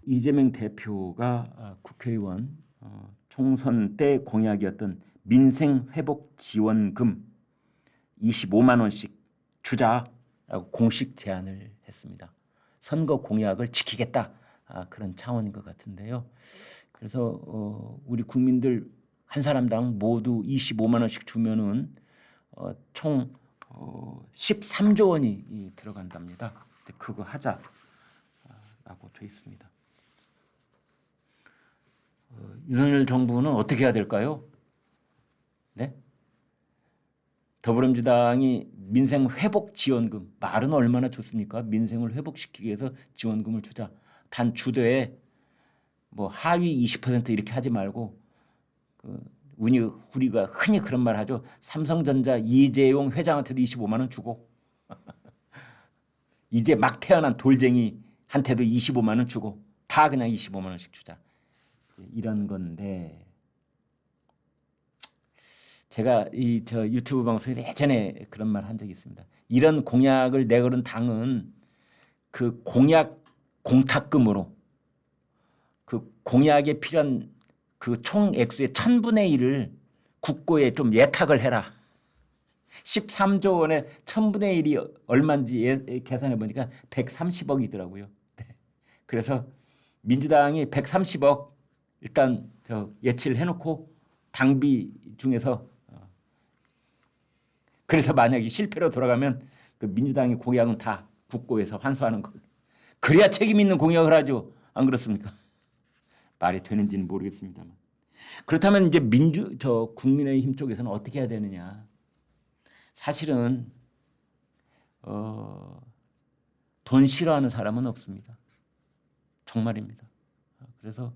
이재명 대표가 국회의원 총선 때 공약이었던 민생회복지원금 25만 원씩 주자라고 공식 제안을 했습니다. 선거 공약을 지키겠다 그런 차원인 것 같은데요. 그래서 우리 국민들 한 사람당 모두 25만 원씩 주면은 총 13조 원이 들어간답니다. 그거 하자라고 돼 있습니다. 윤석열 정부는 어떻게 해야 될까요? 네? 더불어민주당이 민생회복지원금, 말은 얼마나 좋습니까? 민생을 회복시키기 위해서 지원금을 주자. 단 주도에 뭐 하위 20% 이렇게 하지 말고 우리가 흔히 그런 말 하죠. 삼성전자 이재용 회장한테도 25만 원 주고 이제 막 태어난 돌쟁이한테도 25만 원 주고 다 그냥 25만 원씩 주자. 이런 건데 제가 저 유튜브 방송에서 예전에 그런 말 한 적이 있습니다. 이런 공약을 내걸은 당은 그 공약 공탁금으로 그 공약에 필요한 그 총 액수의 1000분의 1을 국고에 좀 예탁을 해라. 13조 원에 1000분의 1이 얼마인지 계산해 보니까 130억이더라고요. 네. 그래서 민주당이 130억 일단 예치를 해놓고 당비 중에서 그래서 만약에 실패로 돌아가면 그 민주당의 공약은 다 국고에서 환수하는 걸. 그래야 책임 있는 공약을 하죠. 안 그렇습니까? 말이 되는지는 모르겠습니다만. 그렇다면 이제 국민의힘 쪽에서는 어떻게 해야 되느냐. 사실은 돈 싫어하는 사람은 없습니다. 정말입니다. 그래서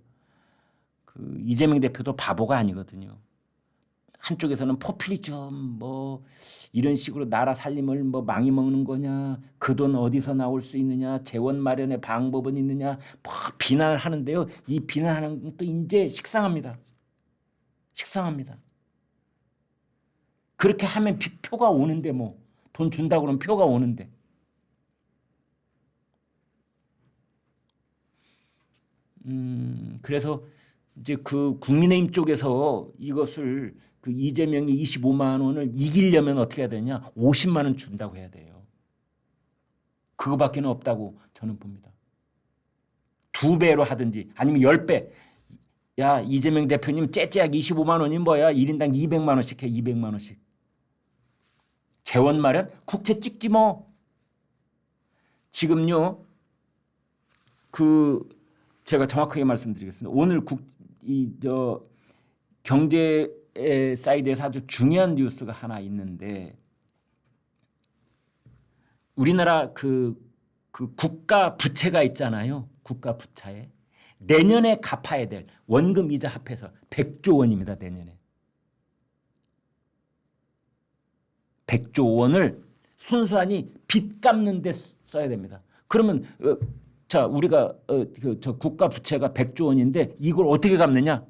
그 이재명 대표도 바보가 아니거든요. 한쪽에서는 포퓰리즘 뭐 이런 식으로 나라 살림을 뭐 망이 먹는 거냐, 그 돈 어디서 나올 수 있느냐, 재원 마련의 방법은 있느냐, 뭐 비난을 하는데요. 이 비난하는 것도 이제 식상합니다. 식상합니다. 그렇게 하면 표가 오는데 뭐 돈 준다고 그러면 표가 오는데. 그래서 이제 그 국민의힘 쪽에서 이것을 그 이재명이 25만 원을 이기려면 어떻게 해야 되냐? 50만 원 준다고 해야 돼요. 그거밖에 없다고 저는 봅니다. 2배로 하든지 아니면 10배. 야, 이재명 대표님 째째하게 25만 원이 뭐야? 1인당 200만 원씩 해. 200만 원씩. 재원 마련? 국채 찍지 뭐. 지금요. 제가 정확하게 말씀드리겠습니다. 오늘 경제 사이드에서 아주 중요한 뉴스가 하나 있는데 우리나라 그 국가 부채가 있잖아요. 국가 부채에 내년에 갚아야 될 원금 이자 합해서 100조 원입니다. 내년에 100조 원을 순수하니 빚 갚는 데 써야 됩니다. 그러면 자 우리가 저 국가 부채가 100조 원인데 이걸 어떻게 갚느냐?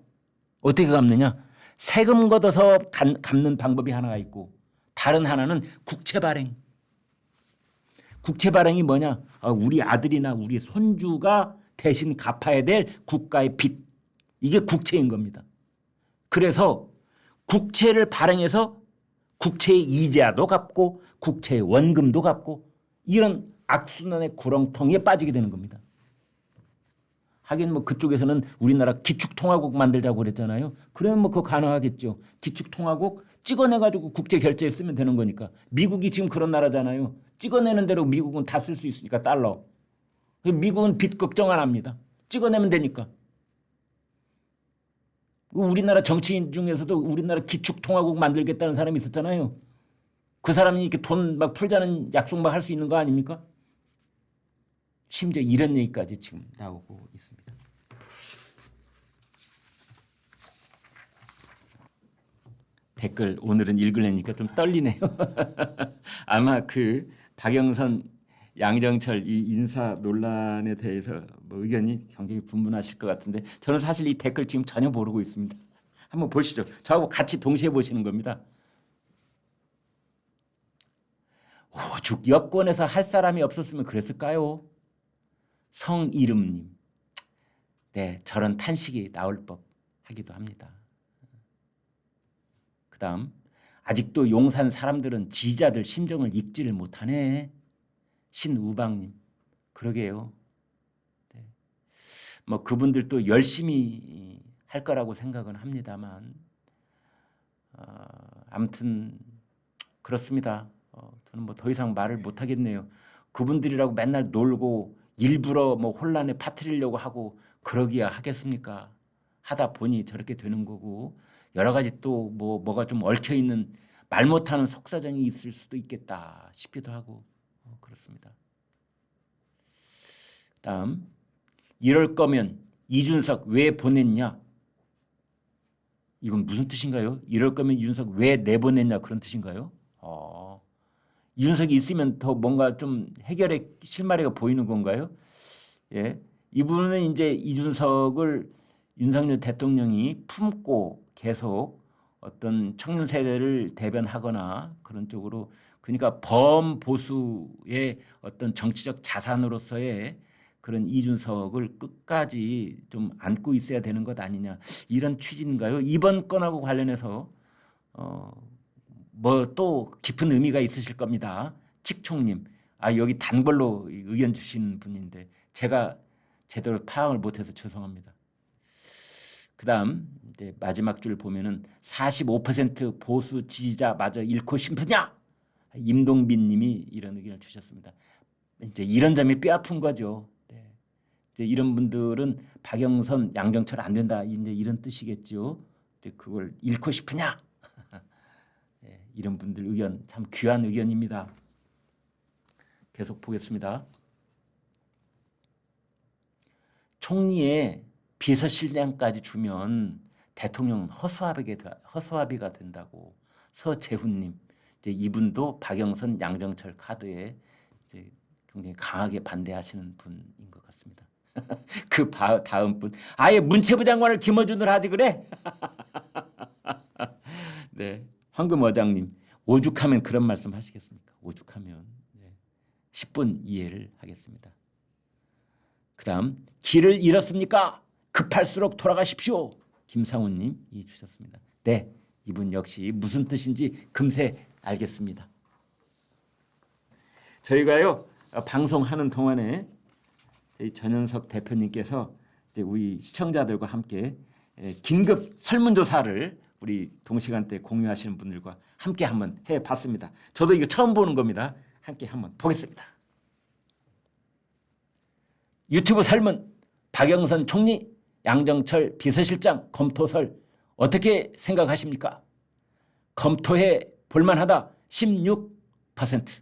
어떻게 갚느냐? 세금 걷어서 갚는 방법이 하나가 있고 다른 하나는 국채 발행. 국채 발행이 뭐냐? 우리 아들이나 우리 손주가 대신 갚아야 될 국가의 빚. 이게 국채인 겁니다. 그래서 국채를 발행해서 국채의 이자도 갚고 국채의 원금도 갚고 이런 악순환의 구렁텅이에 빠지게 되는 겁니다. 하긴 뭐 그쪽에서는 우리나라 기축통화국 만들자고 그랬잖아요. 그러면 뭐 그거 가능하겠죠. 기축통화국 찍어내가지고 국제 결제에 쓰면 되는 거니까. 미국이 지금 그런 나라잖아요. 찍어내는 대로 미국은 다 쓸 수 있으니까 달러. 미국은 빚 걱정 안 합니다. 찍어내면 되니까. 우리나라 정치인 중에서도 우리나라 기축통화국 만들겠다는 사람이 있었잖아요. 그 사람이 이렇게 돈 막 풀자는 약속 막 할 수 있는 거 아닙니까? 심지어 이런 얘기까지 지금 나오고 있습니다. 댓글 오늘은 읽으려니까 좀 떨리네요. 아마 그 박영선, 양정철 이 인사 논란에 대해서 뭐 의견이 굉장히 분분하실 것 같은데 저는 사실 이 댓글 지금 전혀 모르고 있습니다. 한번 보시죠. 저하고 같이 동시에 보시는 겁니다. 오죽 여권에서 할 사람이 없었으면 그랬을까요? 성이름님. 네, 저런 탄식이 나올 법 하기도 합니다. 그다음 아직도 용산 사람들은 지지자들 심정을 읽지를 못하네. 신우방님, 그러게요. 네. 뭐 그분들도 열심히 할 거라고 생각은 합니다만 아무튼 그렇습니다. 저는 뭐 더 이상 말을 못 하겠네요. 그분들이라고 맨날 놀고 일부러 뭐 혼란에 빠뜨리려고 하고 그러기야 하겠습니까? 하다 보니 저렇게 되는 거고 여러 가지 또 뭐가 좀 얽혀 있는 말 못하는 속사정이 있을 수도 있겠다 싶기도 하고 그렇습니다. 다음 이럴 거면 이준석 왜 보냈냐? 이건 무슨 뜻인가요? 이럴 거면 이준석 왜 내보냈냐 그런 뜻인가요? 이준석이 있으면 더 뭔가 좀 해결의 실마리가 보이는 건가요? 예, 이분은 이제 이준석을 윤석열 대통령이 품고 계속 어떤 청년 세대를 대변하거나 그런 쪽으로 그러니까 범보수의 어떤 정치적 자산으로서의 그런 이준석을 끝까지 좀 안고 있어야 되는 것 아니냐 이런 취지인가요? 이번 건하고 관련해서 뭐 또 깊은 의미가 있으실 겁니다. 칙총님, 여기 단골로 의견 주신 분인데 제가 제대로 파악을 못해서 죄송합니다. 그다음 이제 마지막 줄 보면은 45% 보수 지지자마저 잃고 싶으냐? 임동빈님이 이런 의견을 주셨습니다. 이제 이런 점이 뼈아픈 거죠. 네. 이제 이런 분들은 박영선, 양정철 안 된다 이제 이런 뜻이겠죠. 이제 그걸 잃고 싶으냐? 네, 이런 분들 의견 참 귀한 의견입니다. 계속 보겠습니다. 총리의 비서실장까지 주면 대통령은 허수아비가 된다고 서재훈님 이제 이분도 박영선, 양정철 카드에 이제 굉장히 강하게 반대하시는 분인 것 같습니다. 그 다음 분 아예 문체부 장관을 김어준을 하지 그래? 네, 황금어장님 오죽하면 그런 말씀 하시겠습니까? 오죽하면 10분 이해를 하겠습니다. 그다음 길을 잃었습니까? 급할수록 돌아가십시오. 김상훈님 이 주셨습니다. 네, 이분 역시 무슨 뜻인지 금세 알겠습니다. 저희가요 방송하는 동안에 저희 전현석 대표님께서 이제 우리 시청자들과 함께 긴급 설문조사를 우리 동시간대 공유하시는 분들과 함께 한번 해봤습니다. 저도 이거 처음 보는 겁니다. 함께 한번 보겠습니다. 유튜브 설문 박영선 총리, 양정철 비서실장 검토설 어떻게 생각하십니까? 검토해 볼만하다 16%,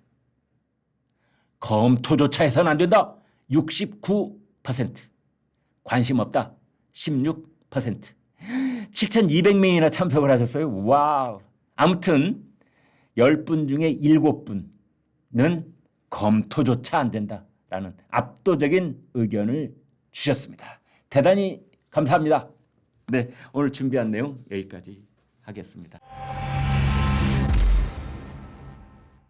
검토조차 해서는 안 된다 69%, 관심 없다 16%, 7,200명이나 참석을 하셨어요. 와우. 아무튼 10분 중에 7분은 검토조차 안 된다라는 압도적인 의견을 주셨습니다. 대단히 감사합니다. 네, 오늘 준비한 내용 여기까지 하겠습니다.